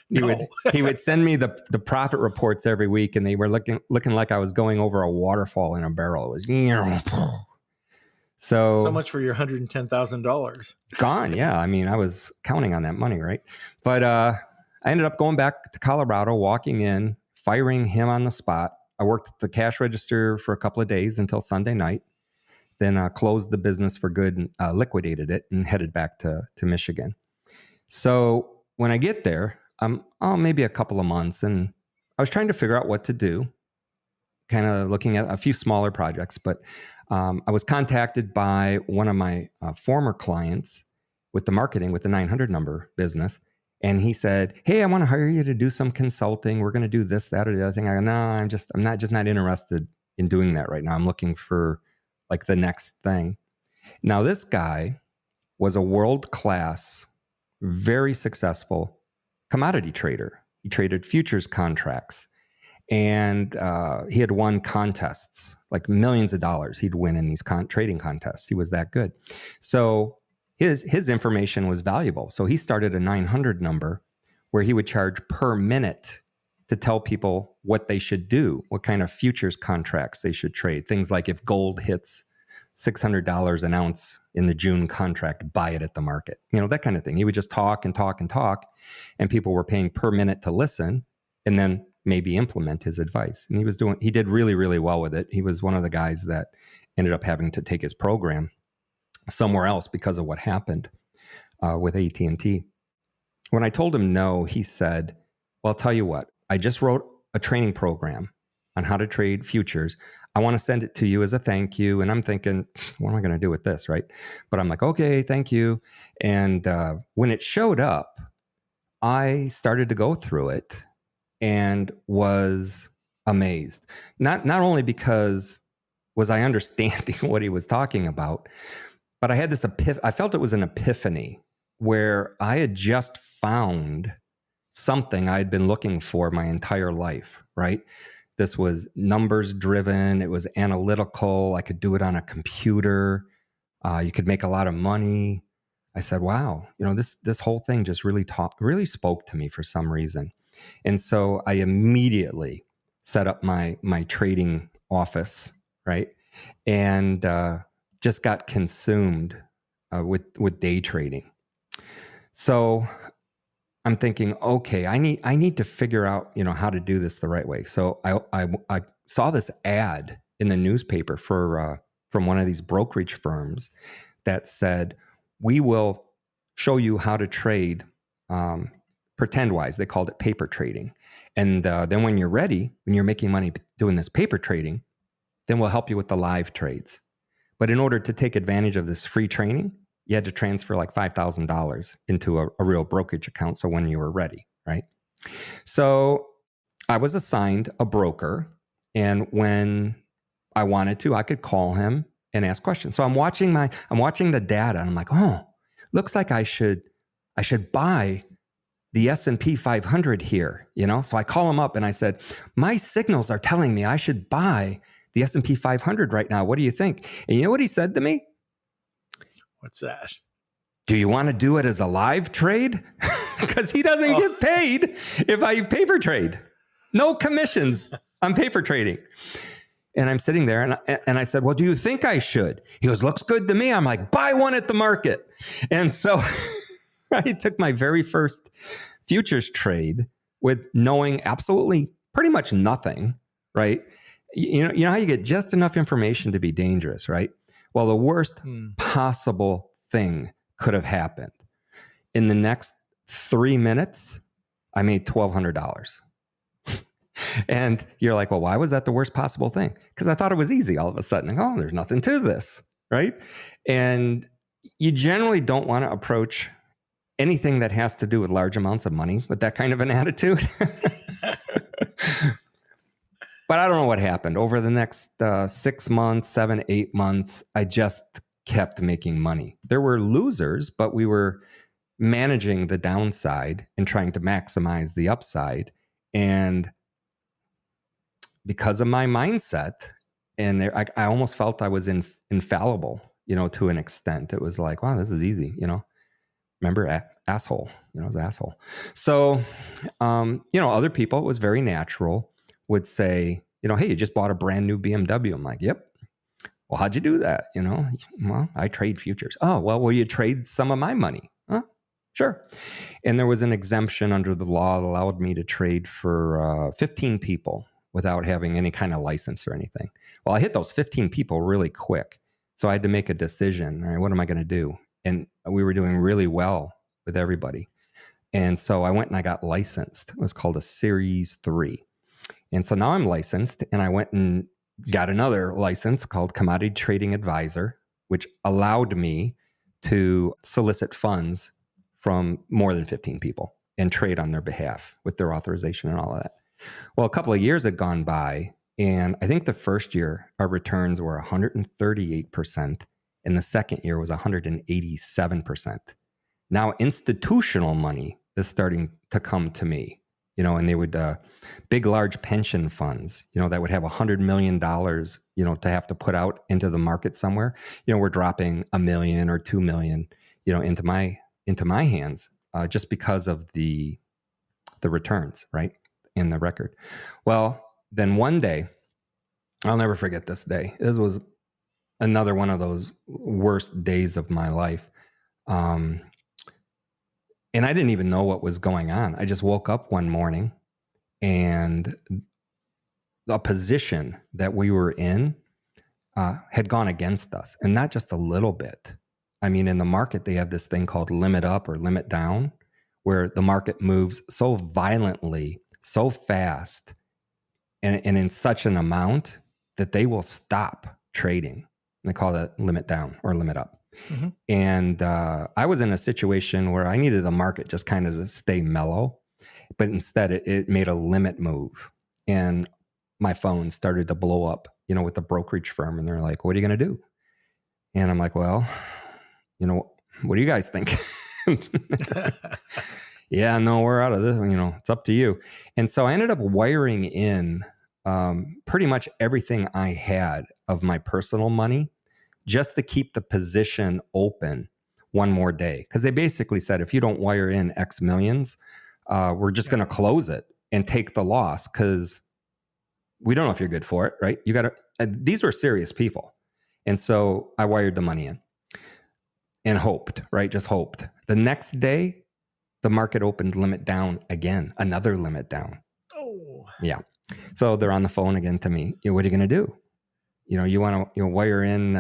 He would send me the profit reports every week, and they were looking like I was going over a waterfall in a barrel. It was so much for your $110,000 gone. Yeah, I mean, I was counting on that money, right? But I ended up going back to Colorado, walking in, firing him on the spot. I worked at the cash register for a couple of days until Sunday night. then closed the business for good and liquidated it and headed back to Michigan. So when I get there, I'm maybe a couple of months, and I was trying to figure out what to do, kind of looking at a few smaller projects. But I was contacted by one of my former clients with the marketing, with the 900 number business. And he said, "Hey, I want to hire you to do some consulting. We're going to do this, that, or the other thing." I go, "No, I'm not interested in doing that right now. I'm looking for like the next thing." Now, this guy was a world-class, very successful commodity trader. He traded futures contracts, and he had won contests, like millions of dollars he'd win in these trading contests. He was that good. So his information was valuable. So he started a 900 number where he would charge per minute to tell people what they should do, what kind of futures contracts they should trade. Things like if gold hits $600 an ounce in the June contract, buy it at the market. That kind of thing. He would just talk and talk and talk, and people were paying per minute to listen and then maybe implement his advice. And he did really, really well with it. He was one of the guys that ended up having to take his program somewhere else because of what happened with AT&T. When I told him no, he said, "Well, I'll tell you what, I just wrote a training program on how to trade futures. I want to send it to you as a thank you." And I'm thinking, what am I going to do with this, right? But I'm like, okay, thank you. And when it showed up, I started to go through it and was amazed. Not only because was I understanding what he was talking about, but I had this I felt it was an epiphany where I had just found something I had been looking for my entire life, right? This was numbers driven. It was analytical. I could do it on a computer. You could make a lot of money. I said, wow, this whole thing just really spoke to me for some reason. And so I immediately set up my trading office, right? And just got consumed with day trading. So I'm thinking, okay, I need to figure out, how to do this the right way. So I saw this ad in the newspaper from one of these brokerage firms that said, "We will show you how to trade pretend-wise." They called it paper trading. And then when you're ready, when you're making money doing this paper trading, then we'll help you with the live trades. But in order to take advantage of this free training, you had to transfer like $5,000 into a real brokerage account. So when you were ready, right? So I was assigned a broker, and when I wanted to, I could call him and ask questions. So I'm watching the data, and I'm like, oh, looks like I should buy the S&P 500 here, So I call him up and I said, "My signals are telling me I should buy the S&P 500 right now. What do you think?" And you know what he said to me? What's that? "Do you want to do it as a live trade?" Because he doesn't get paid if I paper trade. No commissions on paper trading. And I'm sitting there and I said, "Well, do you think I should?" He goes, "Looks good to me." I'm like, "Buy one at the market." And so I took my very first futures trade with knowing absolutely pretty much nothing, right? You know how you get just enough information to be dangerous, right? Well, the worst possible thing could have happened. In the next 3 minutes, I made $1,200. And you're like, well, why was that the worst possible thing? Because I thought it was easy all of a sudden. Oh, there's nothing to this, right? And you generally don't want to approach anything that has to do with large amounts of money with that kind of an attitude. But I don't know what happened. Over the next 6 months, 7, 8 months, I just kept making money. There were losers, but we were managing the downside and trying to maximize the upside. And because of my mindset, and I almost felt I was infallible, to an extent. It was like, wow, this is easy, Remember, asshole, I was an asshole. So, other people, it was very natural, would say, "Hey, you just bought a brand new BMW." I'm like, "Yep." "Well, how'd you do that?" "Well, I trade futures." "Oh, well, will you trade some of my money?" "Huh? Sure." And there was an exemption under the law that allowed me to trade for 15 people without having any kind of license or anything. Well, I hit those 15 people really quick. So I had to make a decision. All right, what am I going to do? And we were doing really well with everybody. And so I went and I got licensed. It was called a Series 3. And so now I'm licensed, and I went and got another license called Commodity Trading Advisor, which allowed me to solicit funds from more than 15 people and trade on their behalf with their authorization and all of that. Well, a couple of years had gone by, and I think the first year our returns were 138%, and the second year was 187%. Now institutional money is starting to come to me, and they would, big, large pension funds, that would have $100 million, to have to put out into the market somewhere. We're dropping $1 million or $2 million, into my hands, just because of the returns, right? In the record. Well, then one day, I'll never forget this day. This was another one of those worst days of my life. And I didn't even know what was going on. I just woke up one morning, and the position that we were in had gone against us, and not just a little bit. I mean, in the market, they have this thing called limit up or limit down, where the market moves so violently, so fast, and in such an amount that they will stop trading. They call that limit down or limit up. Mm-hmm. And I was in a situation where I needed the market just kind of to stay mellow, but instead it made a limit move, and my phone started to blow up, with the brokerage firm, and they're like, "What are you going to do?" And I'm like, "Well, what do you guys think?" Yeah, no, we're out of this. It's up to you. And so I ended up wiring in pretty much everything I had of my personal money, just to keep the position open one more day. Because they basically said, if you don't wire in X millions, we're just going to close it and take the loss, because we don't know if you're good for it, right? You got to. These were serious people. And so I wired the money in and hoped, right? Just hoped. The next day, the market opened limit down again, another limit down. Oh. Yeah. So they're on the phone again to me. What are you going to do? You want to wire in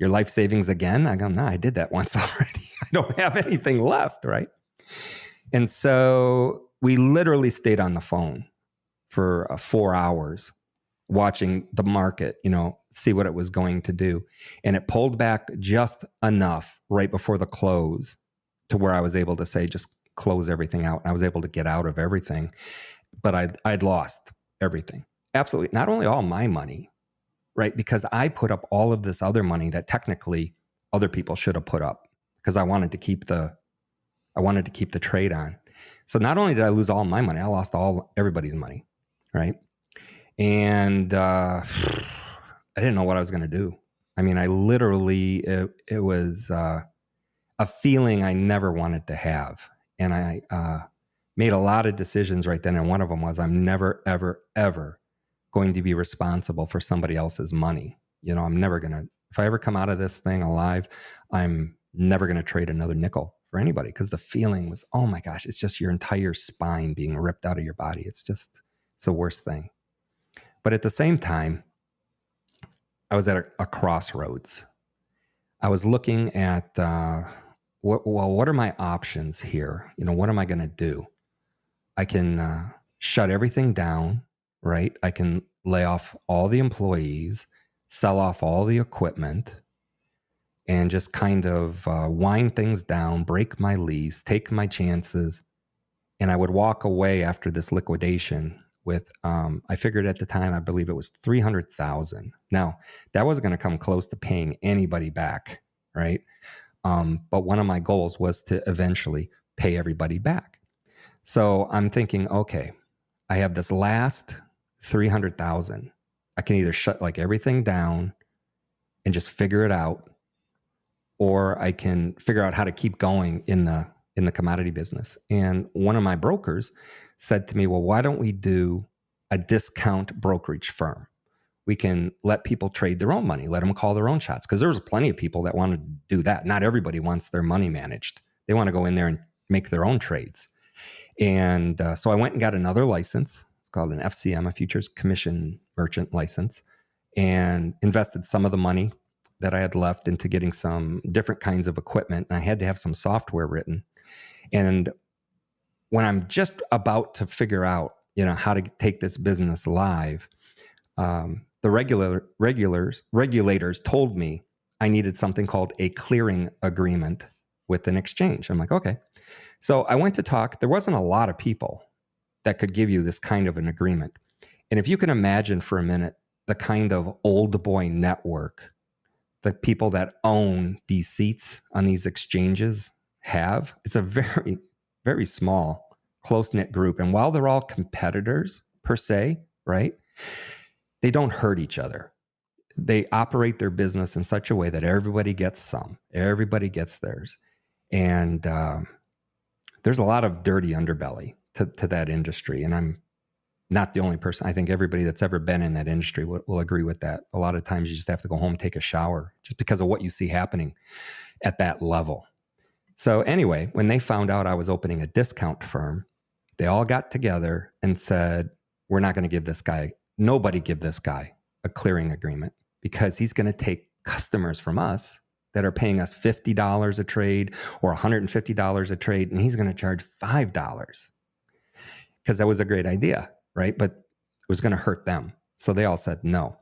your life savings again? I go, no, I did that once already. I don't have anything left, right? And so we literally stayed on the phone for 4 hours watching the market, see what it was going to do. And it pulled back just enough right before the close to where I was able to say, just close everything out. I was able to get out of everything, but I'd lost everything. Absolutely. Not only all my money, right? Because I put up all of this other money that technically other people should have put up, because I wanted to keep the trade on. So not only did I lose all my money, I lost everybody's money, right? And I didn't know what I was going to do. I mean, I literally, it was a feeling I never wanted to have. And I made a lot of decisions right then. And one of them was, I'm never, ever, ever going to be responsible for somebody else's money. I'm never going to, if I ever come out of this thing alive, I'm never going to trade another nickel for anybody, because the feeling was, oh my gosh, it's just your entire spine being ripped out of your body. It's the worst thing. But at the same time, I was at a crossroads. I was looking at, what are my options here? What am I going to do? I can shut everything down, right? I can lay off all the employees, sell off all the equipment, and just kind of wind things down, break my lease, take my chances. And I would walk away after this liquidation with, I figured at the time, I believe it was $300,000. Now, that wasn't going to come close to paying anybody back, right? But one of my goals was to eventually pay everybody back. So I'm thinking, okay, I have this last $300,000. I can either shut everything down and just figure it out, or I can figure out how to keep going in the commodity business. And one of my brokers said to me, well, why don't we do a discount brokerage firm? We can let people trade their own money, let them call their own shots. Because there was plenty of people that wanted to do that. Not everybody wants their money managed. They want to go in there and make their own trades. And so I went and got another license. It's called an FCM, a Futures Commission Merchant license, and invested some of the money that I had left into getting some different kinds of equipment, and I had to have some software written. And when I'm just about to figure out, how to take this business live, the regulators told me I needed something called a clearing agreement with an exchange. I'm like, okay. So I went to talk. There wasn't a lot of people that could give you this kind of an agreement. And if you can imagine for a minute the kind of old boy network the people that own these seats on these exchanges have, it's a very, very small, close-knit group. And while they're all competitors per se, right, they don't hurt each other. They operate their business in such a way that everybody gets some, everybody gets theirs. And there's a lot of dirty underbelly to that industry. And I'm not the only person. I think everybody that's ever been in that industry will agree with that. A lot of times you just have to go home and take a shower just because of what you see happening at that level. So anyway, when they found out I was opening a discount firm, they all got together and said, we're not going to give this guy, nobody give this guy a clearing agreement, because he's going to take customers from us that are paying us $50 a trade or $150 a trade, and he's going to charge $5 because that was a great idea, right? But it was going to hurt them. So they all said no.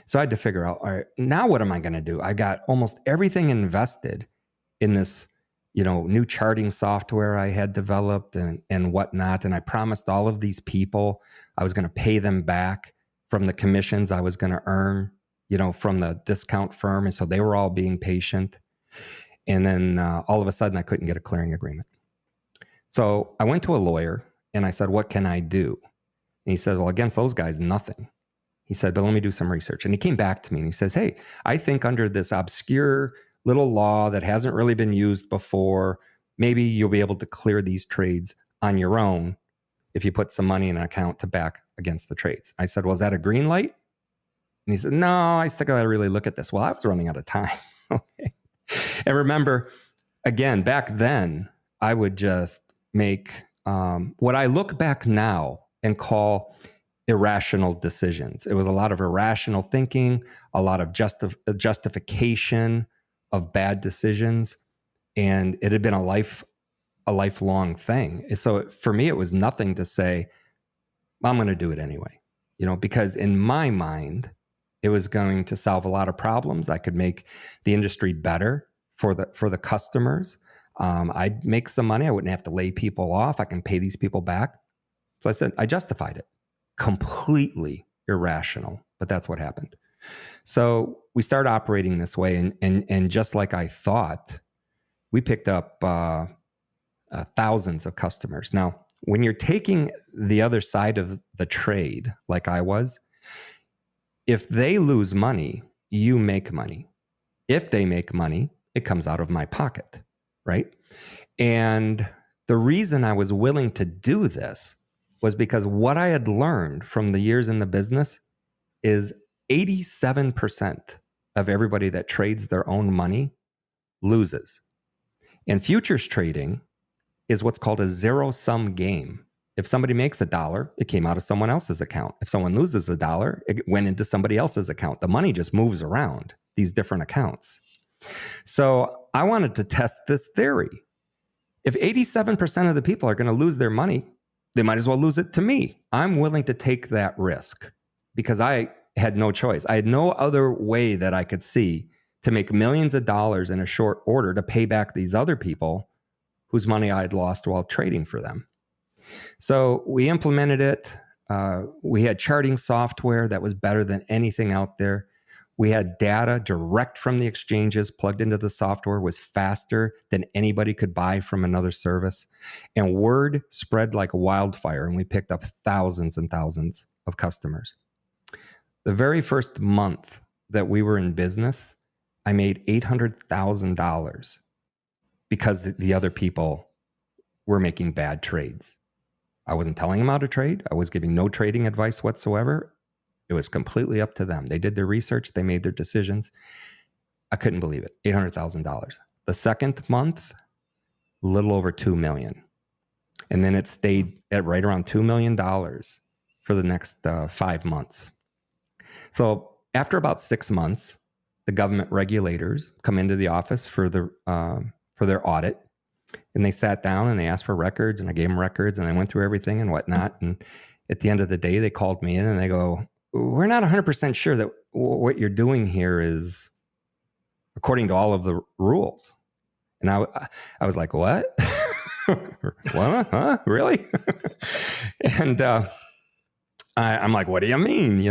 So I had to figure out, all right, now what am I going to do? I got almost everything invested in this, new charting software I had developed and whatnot. And I promised all of these people I was going to pay them back from the commissions I was going to earn, from the discount firm. And so they were all being patient. And then all of a sudden I couldn't get a clearing agreement. So I went to a lawyer and I said, what can I do? And he said, well, against those guys, nothing. He said, but let me do some research. And he came back to me and he says, hey, I think under this obscure little law that hasn't really been used before, maybe you'll be able to clear these trades on your own if you put some money in an account to back against the trades. I said, well, is that a green light? And he said, no, I still got to really look at this. Well, I was running out of time. Okay. And remember, again, back then, I would just make what I look back now and call irrational decisions. It was a lot of irrational thinking, a lot of justification of bad decisions. And it had been a lifelong thing. So for me, it was nothing to say, I'm going to do it anyway, because in my mind, it was going to solve a lot of problems. I could make the industry better for the customers. I'd make some money. I wouldn't have to lay people off. I can pay these people back. So I said, I justified it. Completely irrational, but that's what happened. So we started operating this way, and just like I thought, we picked up thousands of customers. Now, when you're taking the other side of the trade, like I was, if they lose money, you make money. If they make money, it comes out of my pocket, right? And the reason I was willing to do this was because what I had learned from the years in the business is 87% of everybody that trades their own money loses. And futures trading is what's called a zero-sum game. If somebody makes $1, it came out of someone else's account. If someone loses $1, it went into somebody else's account. The money just moves around these different accounts. So I wanted to test this theory. If 87% of the people are going to lose their money, they might as well lose it to me. I'm willing to take that risk because I had no choice. I had no other way that I could see to make millions of dollars in a short order to pay back these other people whose money I had lost while trading for them. So we implemented it. We had charting software that was better than anything out there. We had data direct from the exchanges plugged into the software, was faster than anybody could buy from another service. And word spread like wildfire, and we picked up thousands and thousands of customers. The very first month that we were in business, I made $800,000 because the other people were making bad trades. I wasn't telling them how to trade. I was giving no trading advice whatsoever. It was completely up to them. They did their research. They made their decisions. I couldn't believe it. $800,000. The second month, a little over $2 million. And then it stayed at right around $2 million for the next 5 months. So after about 6 months, the government regulators come into the office for their audit. And they sat down and they asked for records, and I gave them records, and I went through everything and whatnot. And at the end of the day, they called me in and they go, "We're not 100% sure that what you're doing here is according to all of the rules." And I was like, "What? What? Huh? Really?" And I'm like, "What do you mean?"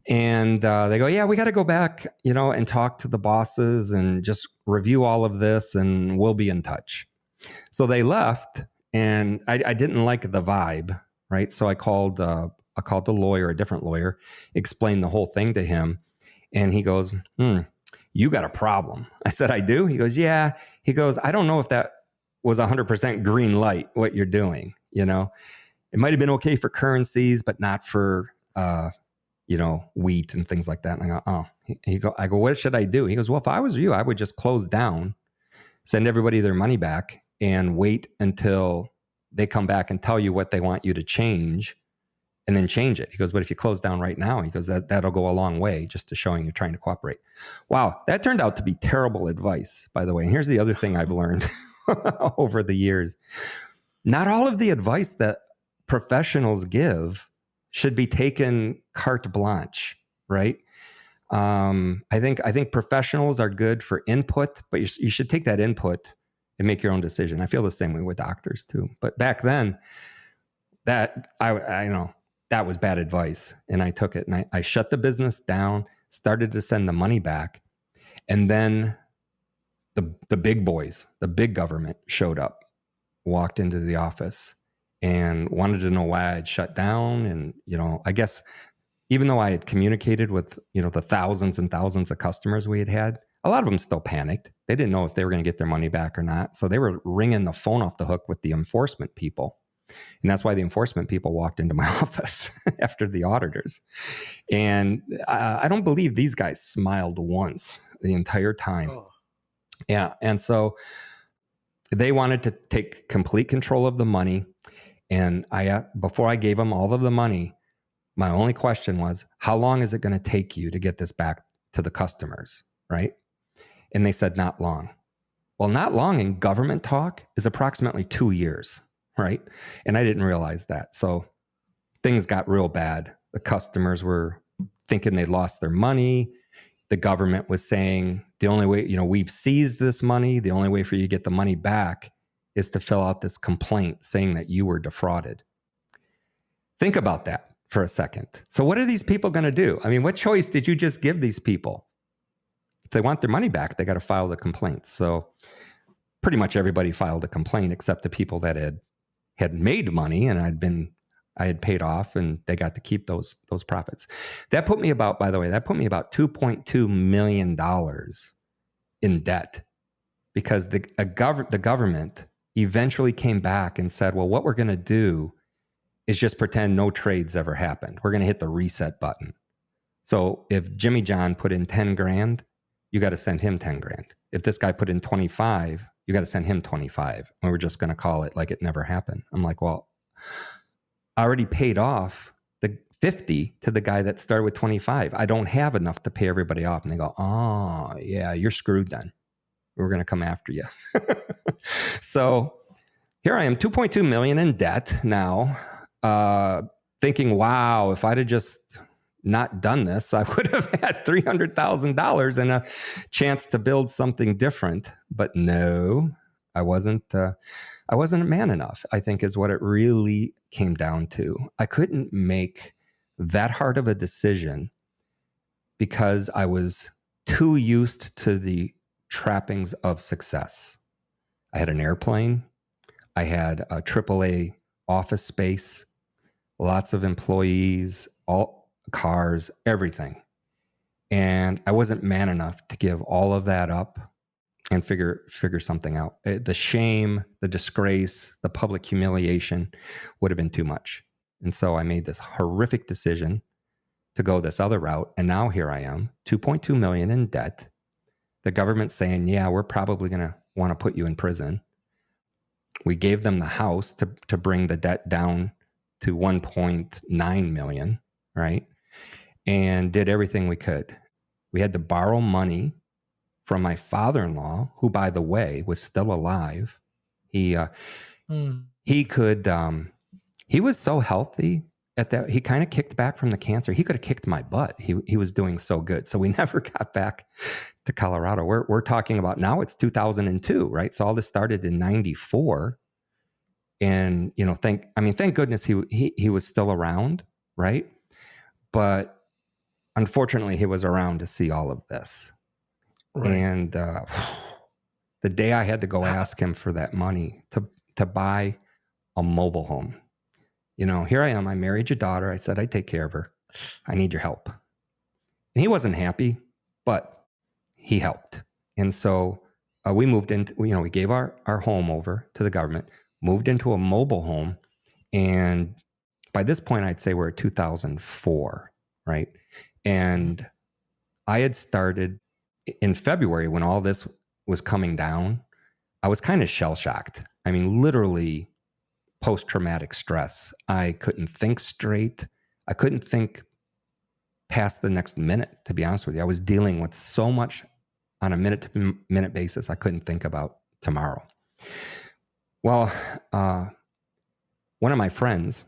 And they go, "Yeah, we got to go back, and talk to the bosses and just review all of this, and we'll be in touch." So they left, and I didn't like the vibe, right? So I called the lawyer, a different lawyer, explained the whole thing to him, and he goes, "You got a problem." I said, "I do?" He goes, "Yeah." He goes, "I don't know if that was 100% green light, what you're doing. It might have been okay for currencies, but not for wheat and things like that." And I go, "Oh." I go, "What should I do?" He goes, "Well, if I was you, I would just close down, send everybody their money back, and wait until they come back and tell you what they want you to change, and then change it." He goes, "But if you close down right now," he goes, that'll go a long way just to showing you're trying to cooperate." Wow, that turned out to be terrible advice, by the way. And here's the other thing I've learned over the years. Not all of the advice that professionals give should be taken carte blanche, right? I think professionals are good for input, but you should take that input and make your own decision. I feel the same way with doctors too. But back then, that I know that was bad advice, and I took it, and I shut the business down, started to send the money back, and then the big boys, the big government showed up, walked into the office, and wanted to know why I'd shut down. And I guess even though I had communicated with the thousands and thousands of customers we had, a lot of them still panicked. They didn't know if they were going to get their money back or not. So they were ringing the phone off the hook with the enforcement people. And that's why the enforcement people walked into my office after the auditors. And I don't believe these guys smiled once the entire time. Oh. Yeah. And so they wanted to take complete control of the money. And before I gave them all of the money, my only question was, how long is it going to take you to get this back to the customers, right? And they said, not long. Well, not long in government talk is approximately 2 years, right? And I didn't realize that. So things got real bad. The customers were thinking they'd lost their money. The government was saying, the only way, we've seized this money. The only way for you to get the money back is to fill out this complaint saying that you were defrauded. Think about that for a second. So what are these people going to do? I mean, what choice did you just give these people? If they want their money back, they got to file the complaint. So pretty much everybody filed a complaint except the people that had made money and I had paid off, and they got to keep those profits. That put me about $2.2 million in debt, because the government eventually came back and said, well, what we're going to do is just pretend no trades ever happened. We're going to hit the reset button. So if Jimmy John put in 10 grand, you got to send him 10 grand. If this guy put in 25, you got to send him 25. And we're just going to call it like it never happened. I'm like, well, I already paid off the 50 to the guy that started with 25. I don't have enough to pay everybody off. And they go, oh yeah, you're screwed then. We're going to come after you. So here I am, 2.2 million in debt now, thinking, wow, if I'd have just not done this, I would have had $300,000 and a chance to build something different. But no, I wasn't man enough, I think, is what it really came down to. I couldn't make that hard of a decision because I was too used to the trappings of success. I had an airplane. I had a AAA office space, lots of employees, all cars, everything. And I wasn't man enough to give all of that up and figure something out. The shame, the disgrace, the public humiliation would have been too much. And so I made this horrific decision to go this other route. And now here I am, 2.2 million in debt. The government's saying, yeah, we're probably going to want to put you in prison. We gave them the house to bring the debt down to 1.9 million, right? And did everything we could. We had to borrow money from my father-in-law, who, by the way, was still alive. He could, he was so healthy at that. He kind of kicked back from the cancer. He could have kicked my butt. He was doing so good. So we never got back to Colorado. We're talking about now it's 2002, right? So all this started in 94. And, thank goodness he was still around, right? But unfortunately, he was around to see all of this. Right. And the day I had to go ask him for that money to buy a mobile home, here I am. I married your daughter. I said, I'd take care of her. I need your help. And he wasn't happy, but he helped. And so we moved into, we gave our home over to the government, moved into a mobile home. And by this point, I'd say we're at 2004, right? And I had started in February when all this was coming down. I was kind of shell-shocked. I mean, literally post-traumatic stress. I couldn't think straight. I couldn't think past the next minute, to be honest with you. I was dealing with so much on a minute-to-minute basis. I couldn't think about tomorrow. Well, one of my friends,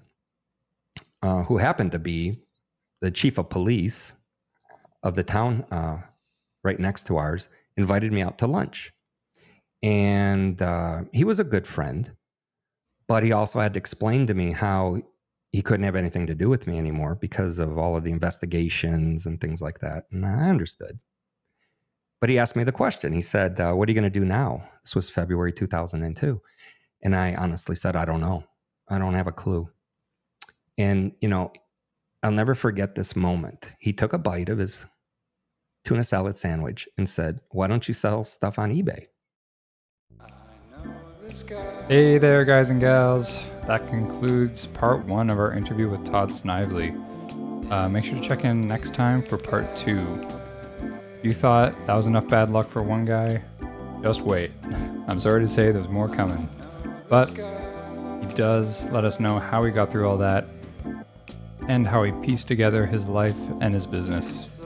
who happened to be the chief of police of the town right next to ours, invited me out to lunch. And he was a good friend, but he also had to explain to me how he couldn't have anything to do with me anymore because of all of the investigations and things like that. And I understood. But he asked me the question. He said, what are you going to do now? This was February 2002. And I honestly said, I don't know. I don't have a clue. And, I'll never forget this moment. He took a bite of his tuna salad sandwich and said, why don't you sell stuff on eBay? Hey there, guys and gals. That concludes part 1 of our interview with Todd Snively. Make sure to check in next time for part 2. You thought that was enough bad luck for one guy? Just wait. I'm sorry to say there's more coming. But he does let us know how he got through all that and how he pieced together his life and his business.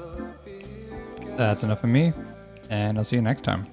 That's enough of me, and I'll see you next time.